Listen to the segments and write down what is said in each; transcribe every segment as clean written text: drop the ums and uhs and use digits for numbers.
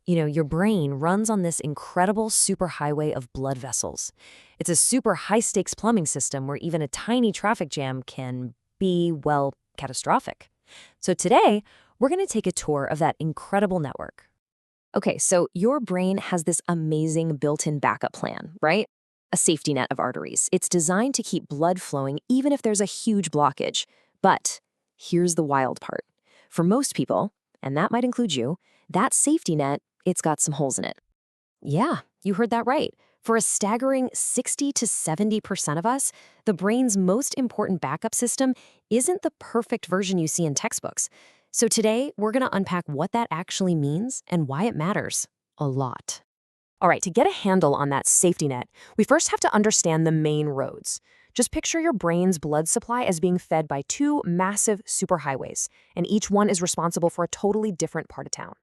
Your brain runs on this incredible superhighway of blood vessels. It's a super high-stakes plumbing system where even a tiny traffic jam can be, well, catastrophic. So today, we're going to take a tour of that incredible network. Okay, so your brain has this amazing built-in backup plan, right? A safety net of arteries. It's designed to keep blood flowing even if there's a huge blockage. But here's the wild part. For most people, and that might include you, that safety net, it's got some holes in it. Yeah, you heard that right. For a staggering 60 to 70% of us, the brain's most important backup system isn't the perfect version you see in textbooks. So today, we're going to unpack what that actually means and why it matters a lot. All right, to get a handle on that safety net, we first have to understand the main roads. Just picture your brain's blood supply as being fed by two massive superhighways, and each one is responsible for a totally different part of town.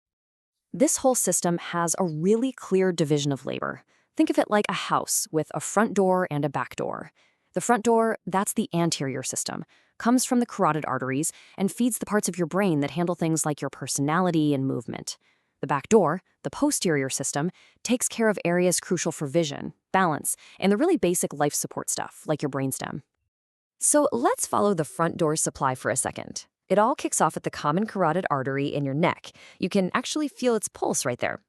This whole system has a really clear division of labor. Think of it like a house with a front door and a back door. The front door, that's the anterior system, comes from the carotid arteries and feeds the parts of your brain that handle things like your personality and movement. The back door, the posterior system, takes care of areas crucial for vision, balance, and the really basic life support stuff, like your brainstem. So let's follow the front door supply for a second. It all kicks off at the common carotid artery in your neck. You can actually feel its pulse right there.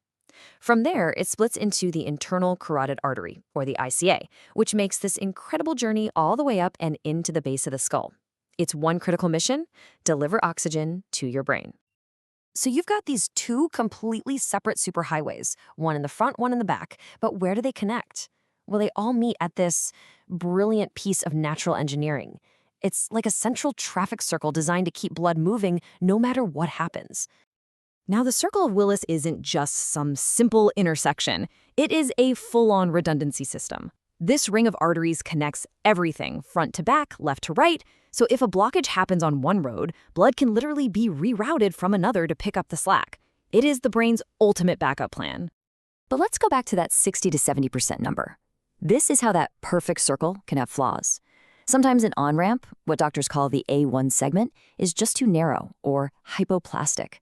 From there, it splits into the internal carotid artery, or the ICA, which makes this incredible journey all the way up and into the base of the skull. Its one critical mission: deliver oxygen to your brain. So you've got these two completely separate superhighways, one in the front, one in the back, but where do they connect? Well, they all meet at this brilliant piece of natural engineering. It's like a central traffic circle designed to keep blood moving no matter what happens. Now, the Circle of Willis isn't just some simple intersection. It is a full-on redundancy system. This ring of arteries connects everything, front to back, left to right, so if a blockage happens on one road, blood can literally be rerouted from another to pick up the slack. It is the brain's ultimate backup plan. But let's go back to that 60 to 70% number. This is how that perfect circle can have flaws. Sometimes an on-ramp, what doctors call the A1 segment, is just too narrow or hypoplastic.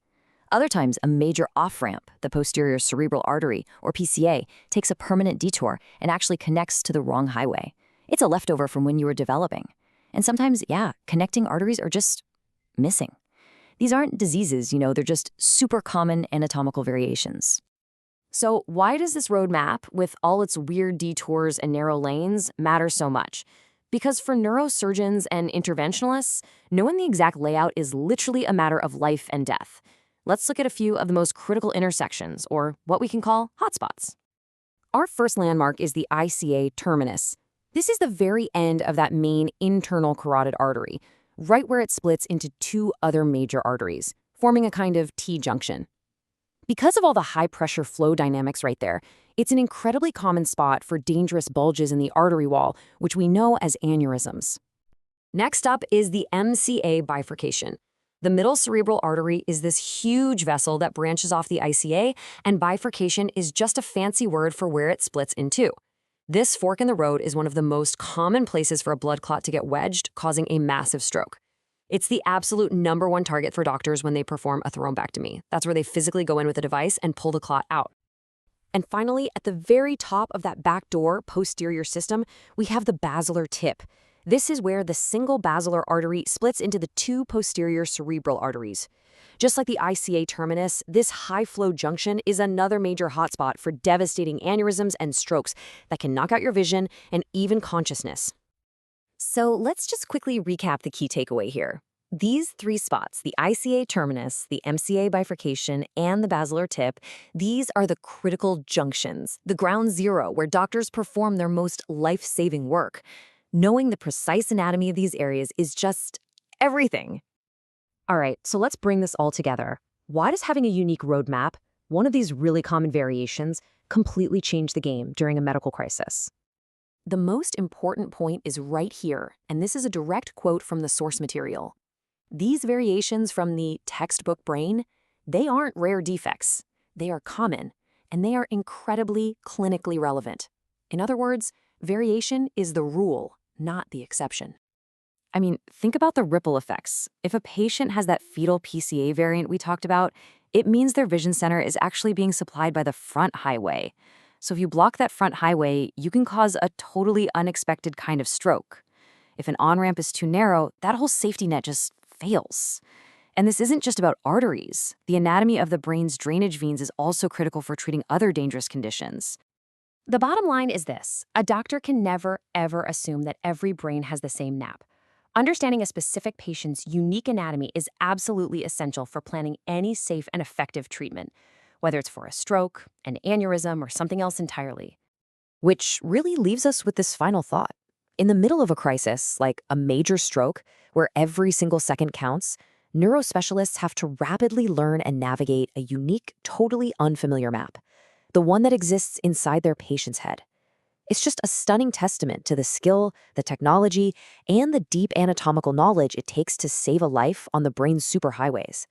Other times, a major off-ramp, the posterior cerebral artery, or PCA, takes a permanent detour and actually connects to the wrong highway. It's a leftover from when you were developing. And sometimes, connecting arteries are just missing. These aren't diseases, they're just super common anatomical variations. So why does this roadmap, with all its weird detours and narrow lanes, matter so much? Because for neurosurgeons and interventionalists, knowing the exact layout is literally a matter of life and death. Let's look at a few of the most critical intersections, or what we can call hotspots. Our first landmark is the ICA terminus. This is the very end of that main internal carotid artery, right where it splits into two other major arteries, forming a kind of T-junction. Because of all the high-pressure flow dynamics right there, it's an incredibly common spot for dangerous bulges in the artery wall, which we know as aneurysms. Next up is the MCA bifurcation. The middle cerebral artery is this huge vessel that branches off the ICA, and bifurcation is just a fancy word for where it splits in two. This fork in the road is one of the most common places for a blood clot to get wedged, causing a massive stroke. It's the absolute #1 target for doctors when they perform a thrombectomy. That's where they physically go in with a device and pull the clot out. And finally, at the very top of that back door posterior system, we have the basilar tip. This is where the single basilar artery splits into the two posterior cerebral arteries. Just like the ICA terminus, this high-flow junction is another major hotspot for devastating aneurysms and strokes that can knock out your vision and even consciousness. So let's just quickly recap the key takeaway here. These three spots, the ICA terminus, the MCA bifurcation, and the basilar tip, these are the critical junctions, the ground zero where doctors perform their most life-saving work. Knowing the precise anatomy of these areas is just everything. All right, so let's bring this all together. Why does having a unique roadmap, one of these really common variations, completely change the game during a medical crisis? The most important point is right here, and this is a direct quote from the source material. These variations from the textbook brain, they aren't rare defects. They are common, and they are incredibly clinically relevant. In other words, variation is the rule, not the exception. Think about the ripple effects. If a patient has that fetal PCA variant we talked about, It means their vision center is actually being supplied by the front highway. So if you block that front highway, you can cause a totally unexpected kind of stroke. If an on-ramp is too narrow, that whole safety net just fails. And this isn't just about arteries. The anatomy of the brain's drainage veins is also critical for treating other dangerous conditions. The bottom line is this: a doctor can never, ever assume that every brain has the same nap. Understanding a specific patient's unique anatomy is absolutely essential for planning any safe and effective treatment, whether it's for a stroke, an aneurysm, or something else entirely. Which really leaves us with this final thought. In the middle of a crisis, like a major stroke, where every single second counts, neurospecialists have to rapidly learn and navigate a unique, totally unfamiliar map, the one that exists inside their patient's head. It's just a stunning testament to the skill, the technology, and the deep anatomical knowledge it takes to save a life on the brain's superhighways.